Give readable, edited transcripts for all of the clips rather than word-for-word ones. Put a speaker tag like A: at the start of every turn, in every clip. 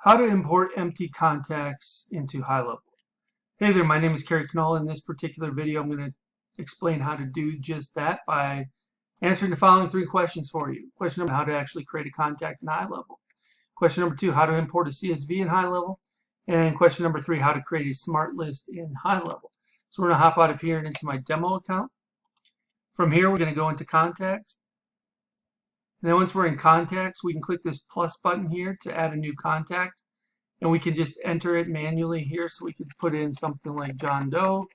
A: How to import empty contacts into HighLevel. Hey there, my name is Kerry. In this particular video, I'm going to explain how to do just that by answering the following three questions for you. Question number 1, how to actually create a contact in HighLevel. Question number 2, how to import a CSV in HighLevel. And question number 3, how to create a smart list in HighLevel. So we're going to hop out of here and into my demo account. From here, we're going to go into contacts. And then once we're in contacts, we can click this plus button here to add a new contact. And we can just enter it manually here. So we could put in something like John Doe.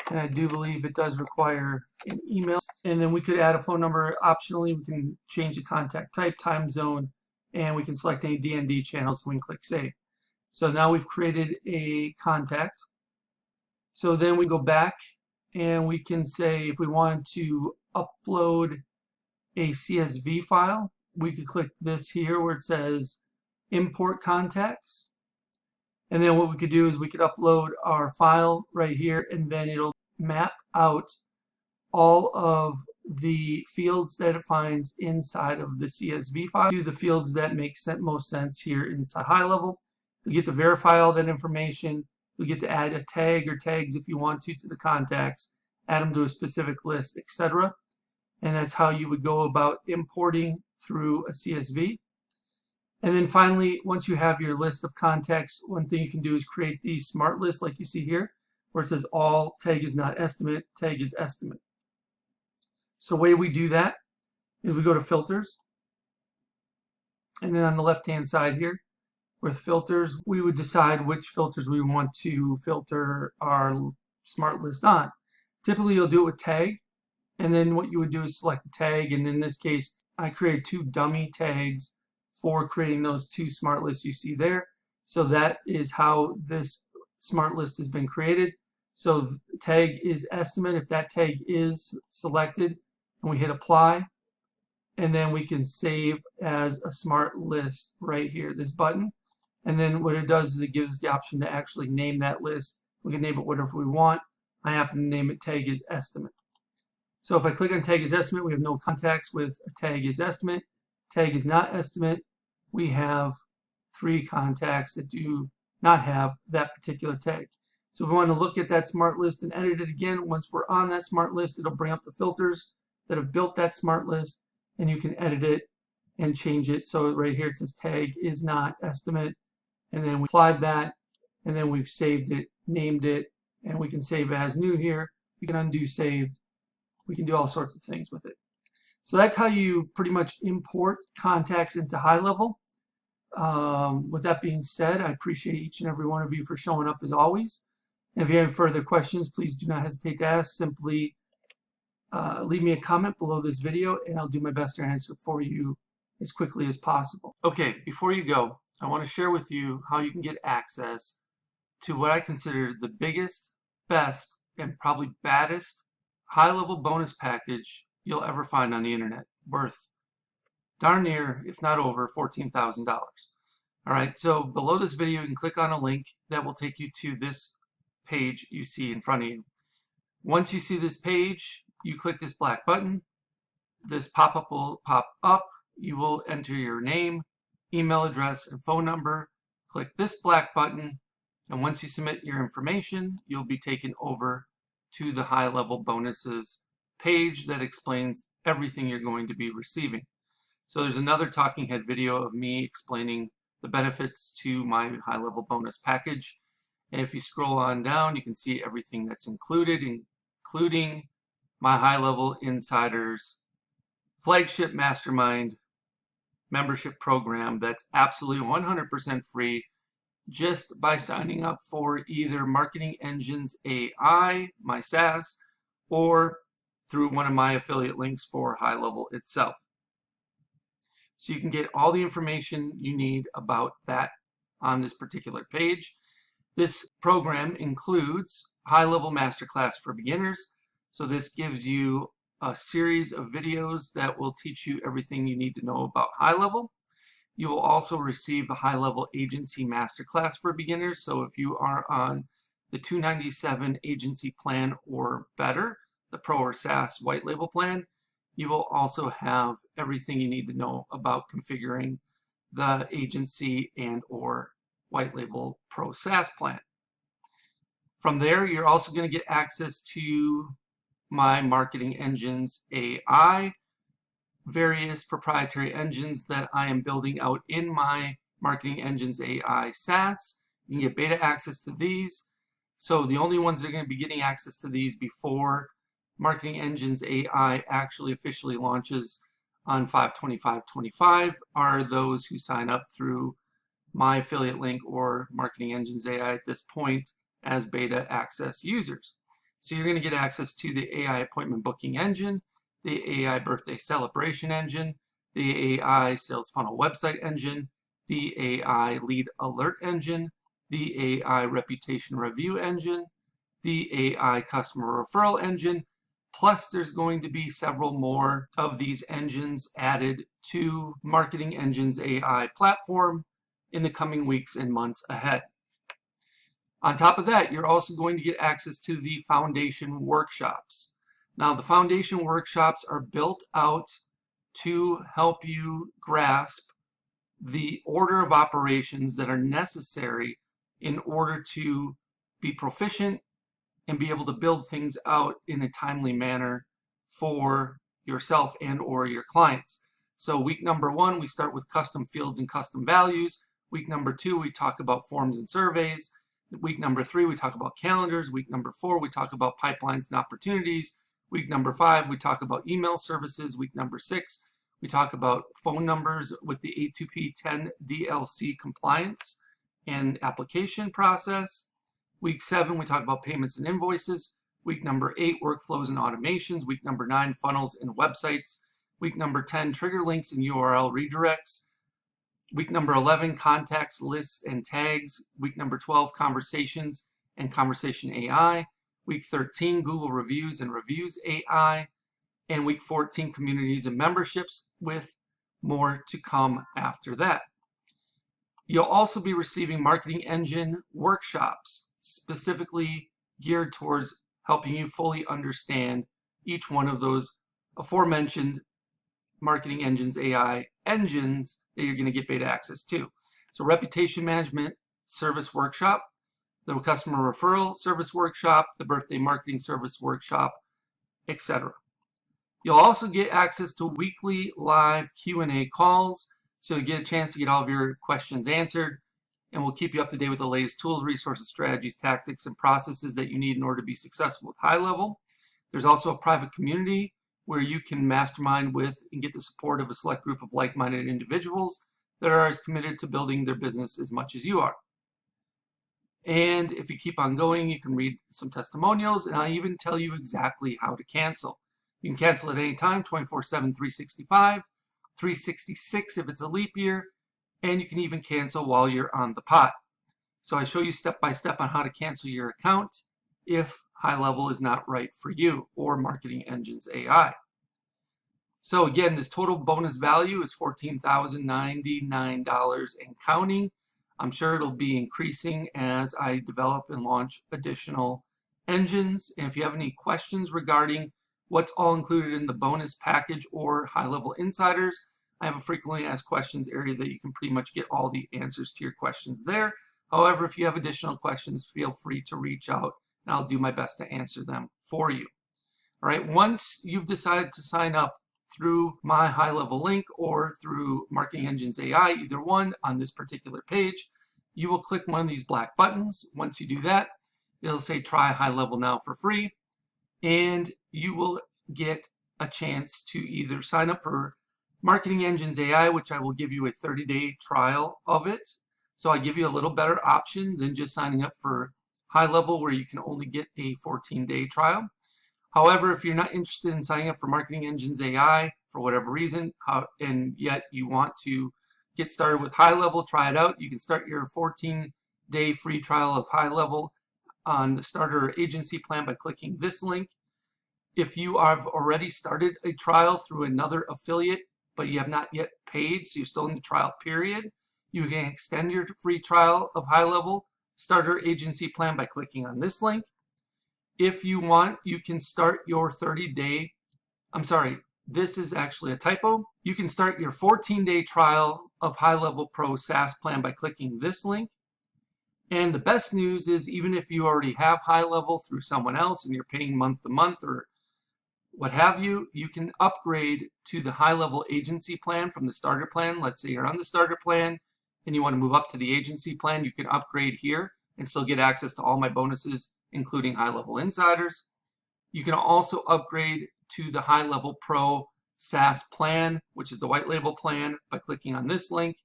A: And I do believe it does require an email. And then we could add a phone number. Optionally, we can change the contact type, time zone, and we can select any D&D channels. We can click save. So now we've created a contact. So then we go back and we can say if we want to upload a CSV file, we could click this here where it says import contacts. And then what we could do is we could upload our file right here, and then it'll map out all of the fields that it finds inside of the CSV file to the fields that make most sense here inside HighLevel. We get to verify all that information. We get to add a tag or tags if you want to the contacts, add them to a specific list, etc. And that's how you would go about importing through a CSV. And then finally, once you have your list of contacts, one thing you can do is create the smart list like you see here, where it says all, tag is not estimate, tag is estimate. So the way we do that is we go to filters. And then on the left-hand side here, with filters, we would decide which filters we want to filter our smart list on. Typically, you'll do it with tag. And then what you would do is select a tag. And in this case, I created 2 dummy tags for creating those 2 smart lists you see there. So that is how this smart list has been created. So tag is estimate. If that tag is selected, and we hit apply, and then we can save as a smart list right here, this button. And then what it does is it gives us the option to actually name that list. We can name it whatever we want. I happen to name it tag is estimate. So if I click on tag is estimate, we have no contacts with a tag is estimate. Tag is not estimate. We have 3 contacts that do not have that particular tag. So if we want to look at that smart list and edit it again, once we're on that smart list, it'll bring up the filters that have built that smart list, and you can edit it and change it. So right here it says tag is not estimate, and then we applied that, and then we've saved it, named it, and we can save as new here. We can undo saved. We can do all sorts of things with it. So that's how you pretty much import contacts into HighLevel. With that being said, I appreciate each and every one of you for showing up as always. And if you have further questions, please do not hesitate to ask. Simply leave me a comment below this video, and I'll do my best to answer it for you as quickly as possible. Okay, before you go, I want to share with you how you can get access to what I consider the biggest, best, and probably baddest HighLevel bonus package you'll ever find on the internet, worth darn near, if not over, $14,000. All right, so below this video, you can click on a link that will take you to this page you see in front of you. Once you see this page, you click this black button. This pop-up will pop up. You will enter your name, email address, and phone number. Click this black button, and once you submit your information, you'll be taken over to the HighLevel bonuses page that explains everything you're going to be receiving. So there's another talking head video of me explaining the benefits to my HighLevel bonus package. And if you scroll on down, you can see everything that's included, including my HighLevel Insiders flagship mastermind membership program that's absolutely 100% free just by signing up for either Marketing Engines A.I, my SaaS, or through one of my affiliate links for HighLevel itself. So you can get all the information you need about that on this particular page. This program includes HighLevel Masterclass for Beginners. So this gives you a series of videos that will teach you everything you need to know about HighLevel. You will also receive a HighLevel Agency Masterclass for Beginners. So if you are on the $297 agency plan or better, the Pro or SaaS white label plan, you will also have everything you need to know about configuring the agency and or white label pro SaaS plan. From there, you're also going to get access to my Marketing Engines AI, various proprietary engines that I am building out in my Marketing Engines AI SaaS. You can get beta access to these. So the only ones that are going to be getting access to these before Marketing Engines AI actually officially launches on 5/25/25 are those who sign up through my affiliate link or Marketing Engines AI at this point as beta access users. So you're going to get access to the AI appointment booking engine, the AI birthday celebration engine, the AI sales funnel website engine, the AI lead alert engine, the AI reputation review engine, the AI customer referral engine, plus there's going to be several more of these engines added to Marketing Engines AI platform in the coming weeks and months ahead. On top of that, you're also going to get access to the foundation workshops. Now, the foundation workshops are built out to help you grasp the order of operations that are necessary in order to be proficient and be able to build things out in a timely manner for yourself and or your clients. So week number 1, we start with custom fields and custom values. Week number 2, we talk about forms and surveys. Week number 3, we talk about calendars. Week number 4, we talk about pipelines and opportunities. Week number 5, we talk about email services. Week number 6, we talk about phone numbers with the A2P 10 DLC compliance and application process. Week 7, we talk about payments and invoices. Week number 8, workflows and automations. Week number 9, funnels and websites. Week number 10, trigger links and URL redirects. Week number 11, contacts, lists, and tags. Week number 12, conversations and conversation AI. Week 13, Google reviews and reviews AI. And week 14, communities and memberships, with more to come after that. You'll also be receiving Marketing Engine workshops specifically geared towards helping you fully understand each one of those aforementioned Marketing Engines AI engines that you're going to get beta access to. So reputation management service workshop, the customer referral service workshop, the birthday marketing service workshop, etc. You'll also get access to weekly live Q&A calls, so you get a chance to get all of your questions answered, and we'll keep you up to date with the latest tools, resources, strategies, tactics, and processes that you need in order to be successful with HighLevel. There's also a private community where you can mastermind with and get the support of a select group of like-minded individuals that are as committed to building their business as much as you are. And if you keep on going, you can read some testimonials, and I'll even tell you exactly how to cancel. You can cancel at any time, 24/7, 365, 366 if it's a leap year, and you can even cancel while you're on the pot. So I show you step by step on how to cancel your account if HighLevel is not right for you, or Marketing Engines AI. So again, this total bonus value is $14,099 and counting. I'm sure it'll be increasing as I develop and launch additional engines. And if you have any questions regarding what's all included in the bonus package or HighLevel Insiders, I have a frequently asked questions area that you can pretty much get all the answers to your questions there. However, if you have additional questions, feel free to reach out and I'll do my best to answer them for you. All right, once you've decided to sign up through my HighLevel link or through Marketing Engines AI, either one on this particular page, you will click one of these black buttons. Once you do that, it'll say try HighLevel now for free, and you will get a chance to either sign up for Marketing Engines AI, which I will give you a 30-day trial of it. So I give you a little better option than just signing up for HighLevel, where you can only get a 14-day trial. However, if you're not interested in signing up for Marketing Engines AI for whatever reason, and yet you want to get started with HighLevel, try it out, you can start your 14-day free trial of HighLevel on the starter agency plan by clicking this link. If you have already started a trial through another affiliate, but you have not yet paid, so you're still in the trial period, you can extend your free trial of HighLevel starter agency plan by clicking on this link. If you want, you can start your 30-day, I'm sorry, this is actually a typo. You can start your 14-day trial of HighLevel Pro SaaS plan by clicking this link. And the best news is, even if you already have HighLevel through someone else and you're paying month to month or what have you, you can upgrade to the HighLevel agency plan from the starter plan. Let's say you're on the starter plan and you want to move up to the agency plan, you can upgrade here and still get access to all my bonuses, including HighLevel Insiders. You can also upgrade to the HighLevel Pro SaaS plan, which is the white label plan, by clicking on this link.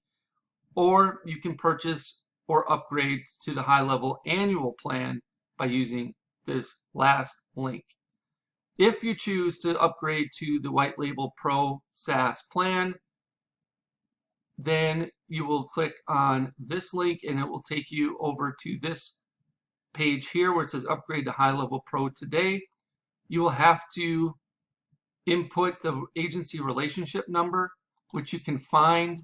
A: Or you can purchase or upgrade to the HighLevel annual plan by using this last link. If you choose to upgrade to the White Label Pro SaaS plan, then you will click on this link and it will take you over to this page here where it says upgrade to HighLevel Pro today. You will have to input the agency relationship number, which you can find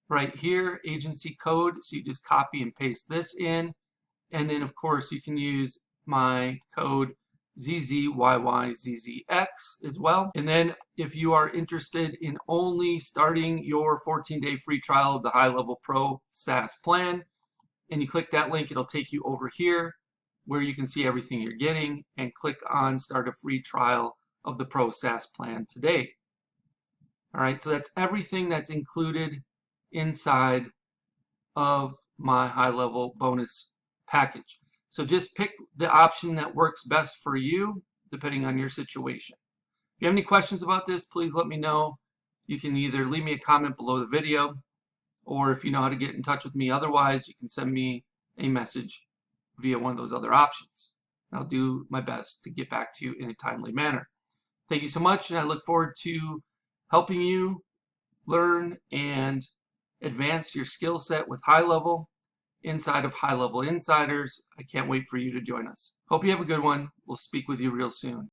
A: right here, agency code. So you just copy and paste this in. And then of course you can use my code ZZYYZZX as well. And then if you are interested in only starting your 14-day free trial of the HighLevel Pro SaaS plan, and you click that link, it'll take you over here where you can see everything you're getting and click on start a free trial of the Pro SaaS plan today. All right, so that's everything that's included inside of my HighLevel bonus package. So just pick the option that works best for you, depending on your situation. If you have any questions about this, please let me know. You can either leave me a comment below the video, or if you know how to get in touch with me otherwise, you can send me a message via one of those other options. I'll do my best to get back to you in a timely manner. Thank you so much, and I look forward to helping you learn and advance your skill set with HighLevel inside of HighLevel Insiders. I can't wait for you to join us. Hope you have a good one. We'll speak with you real soon.